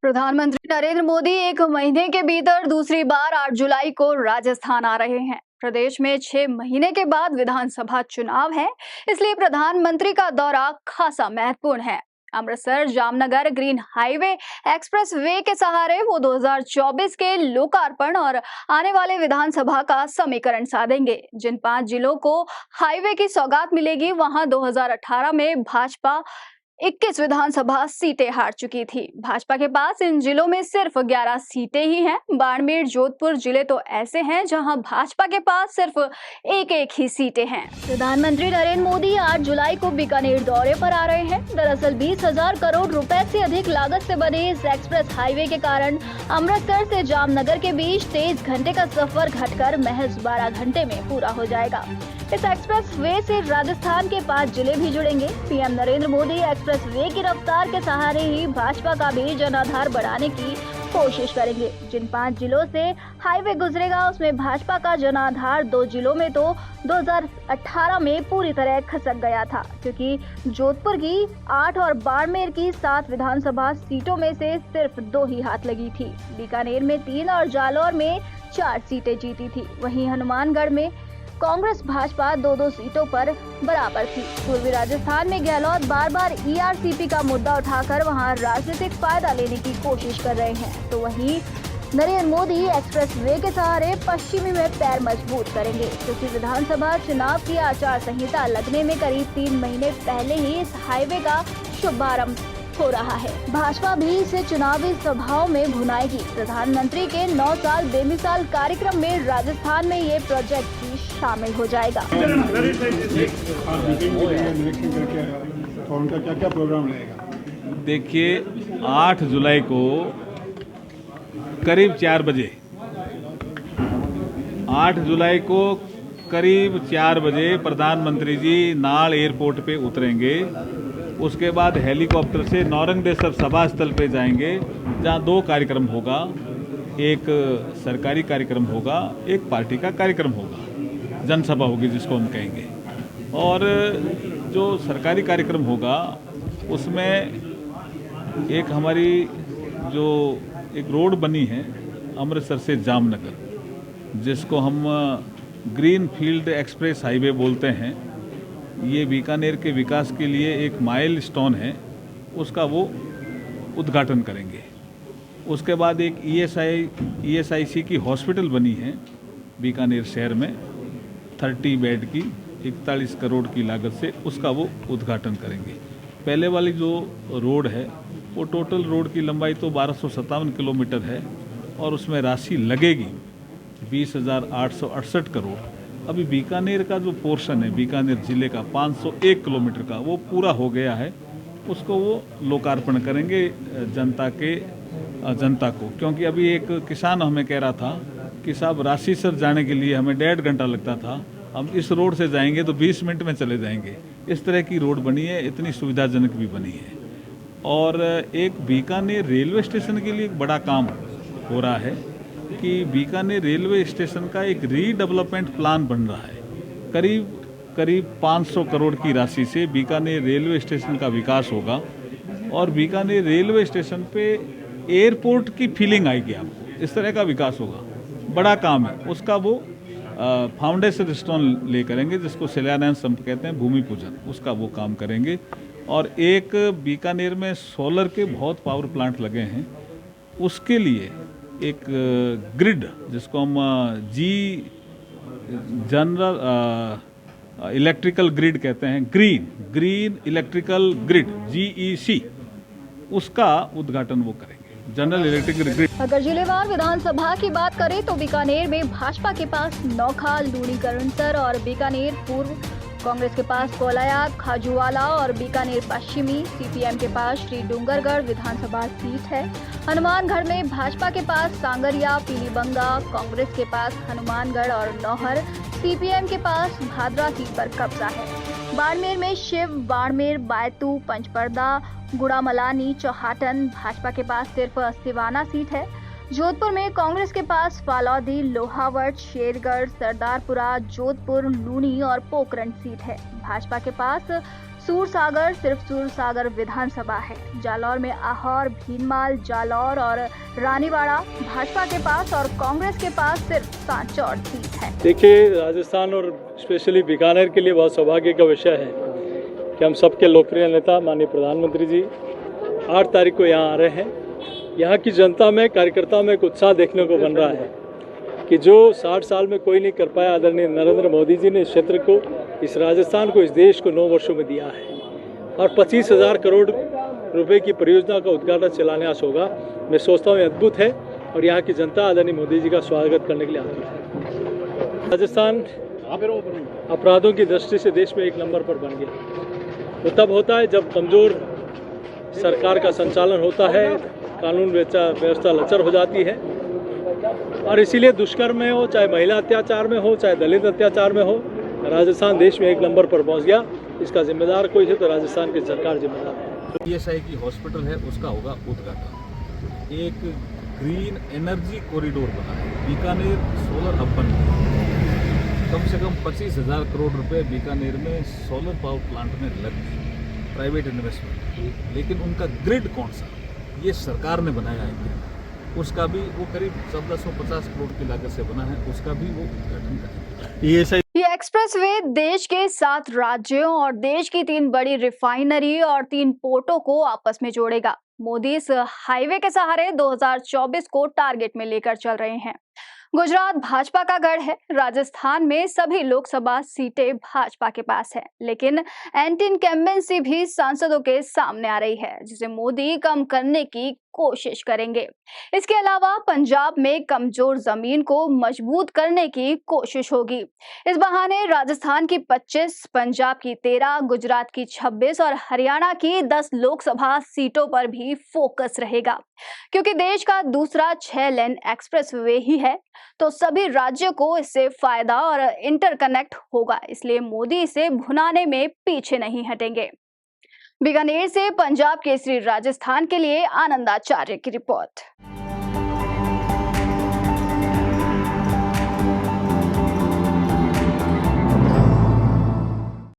प्रधानमंत्री नरेंद्र मोदी एक महीने के भीतर दूसरी बार 8 जुलाई को राजस्थान आ रहे हैं। प्रदेश में 6 महीने के बाद विधानसभा चुनाव है, इसलिए प्रधानमंत्री का दौरा खासा महत्वपूर्ण है। Amritsar Jamnagar green highway express way के सहारे वो 2024 के लोकार्पण और आने वाले विधानसभा का समीकरण साधेंगे। जिन 5 जिलों को हाईवे की सौगात मिलेगी, वहां 2018 में भाजपा 21 विधानसभा सीटें हार चुकी थी। भाजपा के पास इन जिलों में सिर्फ 11 सीटें ही हैं। बाड़मेर, जोधपुर जिले तो ऐसे हैं जहां भाजपा के पास सिर्फ एक ही सीटें हैं। प्रधानमंत्री नरेंद्र मोदी 8 जुलाई को बीकानेर दौरे पर आ रहे हैं। दरअसल 20,000 करोड़ रुपए से अधिक लागत से बने इस एक्सप्रेस हाईवे के कारण अमृतसर से जामनगर के बीच 23 घंटे का सफर घटकर महज 12 घंटे में पूरा हो जाएगा। इस एक्सप्रेस वे से राजस्थान के 5 जिले भी जुड़ेंगे। PM Narendra Modi express way की रफ्तार के सहारे ही भाजपा का भी जनाधार बढ़ाने की कोशिश करेंगे। जिन 5 जिलों से हाईवे गुजरेगा, उसमें भाजपा का जनाधार 2 जिलों में तो 2018 में पूरी तरह खसक गया था, क्योंकि जोधपुर की 8 और बाड़मेर की 7 विधानसभा सीटों में से सिर्फ 2 ही हाथ लगी थी। बीकानेर में 3 और जालौर में 4 सीटें जीती थी। वहीं हनुमानगढ़ में कांग्रेस भाजपा 2-2 सीटों पर बराबर थी। पूर्वी राजस्थान में गहलोत बार बार ईआरसीपी का मुद्दा उठाकर वहां राजनीतिक फायदा लेने की कोशिश कर रहे हैं, तो वहीं नरेंद्र मोदी एक्सप्रेस वे के सहारे पश्चिमी में पैर मजबूत करेंगे, क्योंकि विधानसभा चुनाव की आचार संहिता लगने में करीब 3 महीने पहले ही इस हाईवे का शुभारंभ हो रहा है। भाजपा भी इसे चुनावी सभाओं में भुनाएगी। प्रधानमंत्री के 9 साल बेमिसाल कार्यक्रम में राजस्थान में ये प्रोजेक्ट भी शामिल हो जाएगा। उनका क्या क्या प्रोग्राम रहेगा? देखिए, 8 जुलाई को करीब 4 बजे 8 जुलाई को करीब 4 बजे प्रधानमंत्री जी नाल एयरपोर्ट पे उतरेंगे। उसके बाद हेलीकॉप्टर से नौरंगदेसर सभा स्थल पे जाएंगे, जहां 2 कार्यक्रम होगा। एक सरकारी कार्यक्रम होगा, एक पार्टी का कार्यक्रम होगा, जनसभा होगी जिसको हम कहेंगे। और जो सरकारी कार्यक्रम होगा उसमें एक हमारी जो एक रोड बनी है अमृतसर से जामनगर, जिसको हम ग्रीन फील्ड एक्सप्रेस हाईवे बोलते हैं, ये बीकानेर के विकास के लिए एक माइलस्टोन है, उसका वो उद्घाटन करेंगे। उसके बाद एक ईएसआईसी की हॉस्पिटल बनी है बीकानेर शहर में 30 बेड की 41 करोड़ की लागत से, उसका वो उद्घाटन करेंगे। पहले वाली जो रोड है वो टोटल रोड की लंबाई तो 1257 किलोमीटर है और उसमें राशि लगेगी 20,868 करोड़। अभी बीकानेर का जो पोर्शन है बीकानेर जिले का 501 किलोमीटर का, वो पूरा हो गया है। उसको वो लोकार्पण करेंगे जनता को, क्योंकि अभी एक किसान हमें कह रहा था कि साहब राशीसर जाने के लिए हमें 1.5 घंटा लगता था, हम इस रोड से जाएंगे तो 20 मिनट में चले जाएंगे। इस तरह की रोड बनी है, इतनी सुविधाजनक भी बनी है। और एक बीकानेर रेलवे स्टेशन के लिए एक बड़ा काम हो रहा है कि बीकानेर रेलवे स्टेशन का एक रीडेवलपमेंट प्लान बन रहा है। करीब 500 करोड़ की राशि से बीकानेर रेलवे स्टेशन का विकास होगा और बीकानेर रेलवे स्टेशन पे एयरपोर्ट की फीलिंग आएगी आपको। इस तरह का विकास होगा, बड़ा काम है। उसका वो फाउंडेशन स्टोन ले करेंगे, जिसको शिलान्यास हम कहते हैं, भूमि पूजन, उसका वो काम करेंगे। और एक बीकानेर में सोलर के बहुत पावर प्लांट लगे हैं, उसके लिए एक ग्रिड, जिसको हम जनरल इलेक्ट्रिकल ग्रिड कहते हैं, ग्रीन इलेक्ट्रिकल ग्रिड GEC, उसका उद्घाटन वो करेंगे, जनरल इलेक्ट्रिकल ग्रिड। अगर जिलेवार विधानसभा की बात करें तो बीकानेर में भाजपा के पास नौखाल, लूणी करंसर और बीकानेर पूर्व, कांग्रेस के पास कोलायात, खाजूवाला और बीकानेर पश्चिमी, सीपीएम के पास श्री डूंगरगढ़ विधानसभा सीट है। हनुमानगढ़ में भाजपा के पास सांगरिया, पीलीबंगा, कांग्रेस के पास हनुमानगढ़ और नौहर, सीपीएम के पास भादरा सीट पर कब्जा है। बाड़मेर में शिव, बाड़मेर, बायतू, पंचपर्दा, गुड़ामलानी, चौहाटन, भाजपा के पास सिर्फ सिवाना सीट है। जोधपुर में कांग्रेस के पास फालौदी, लोहावट, शेरगढ़, सरदारपुरा, जोधपुर, लूणी और पोखरण सीट है। भाजपा के पास सूरसागर सिर्फ सूरसागर विधानसभा है। जालौर में आहोर, भीनमाल, जालौर और रानीवाड़ा भाजपा के पास और कांग्रेस के पास सिर्फ सांचौर सीट है। देखिए, राजस्थान और स्पेशली बीकानेर के लिए बहुत सौभाग्य का विषय है कि हम सबके लोकप्रिय नेता माननीय प्रधानमंत्री जी 8 तारीख को यहाँ आ रहे हैं। यहाँ की जनता में, कार्यकर्ताओं में एक उत्साह देखने को बन रहा है कि जो 60 साल में कोई नहीं कर पाया, आदरणीय नरेंद्र मोदी जी ने इस क्षेत्र को, इस राजस्थान को, इस देश को 9 वर्षों में दिया है और 25,000 करोड़ रुपए की परियोजना का उद्घाटन शिलान्यास होगा। मैं सोचता हूँ ये अद्भुत है और यहाँ की जनता आदरणीय मोदी जी का स्वागत करने के लिए आतुर है। राजस्थान अपराधों की दृष्टि से देश में 1 नंबर पर बन गया। वो तब होता है जब कमजोर सरकार का संचालन होता है, कानून व्यवस्था लचर हो जाती है और इसीलिए दुष्कर्म में हो, चाहे महिला अत्याचार में हो, चाहे दलित अत्याचार में हो, राजस्थान देश में 1 नंबर पर पहुंच गया। इसका जिम्मेदार कोई है तो राजस्थान की सरकार जिम्मेदार है। PSI की हॉस्पिटल है, उसका होगा उद्घाटन। एक ग्रीन एनर्जी कॉरिडोर बना है, बीकानेर सोलर हब बन गया। कम से कम 25,000 करोड़ रुपए बीकानेर में सोलर पावर प्लांट में लग गए, प्राइवेट इन्वेस्टमेंट। लेकिन उनका ग्रिड कौन सा, ये सरकार ने बनाया है ग्रिड, उसका भी वो करीब 1450 करोड़ की लागत से बना है, उसका भी वो उद्घाटन करेंगे। ये एक्सप्रेसवे देश के 7 राज्यों और देश की 3 बड़ी रिफाइनरी और 3 पोर्टों को आपस में जोड़ेगा। मोदी इस हाईवे के सहारे 2024 को टारगेट में लेकर चल रहे हैं। गुजरात भाजपा का गढ़ है। राजस्थान में सभी लोकसभा सीटें भाजपा के पास है, लेकिन एंटी इनकम्बेंसी भी सांसदों के सामने आ रही है, जिसे मोदी कम करने की कोशिश करेंगे। इसके अलावा पंजाब में कमजोर जमीन को मजबूत करने की कोशिश होगी। इस बहाने राजस्थान की 25, पंजाब की 13, गुजरात की 26 और हरियाणा की 10 लोकसभा सीटों पर भी फोकस रहेगा। क्योंकि देश का दूसरा 6 लेन एक्सप्रेसवे ही है, तो सभी राज्यों को इससे फायदा और इंटरकनेक्ट होगा। इसलिए मोदी इसे भुनाने में पीछे नहीं हटेंगे। बीकानेर से पंजाब केसरी राजस्थान के लिए आनंद आचार्य की रिपोर्ट।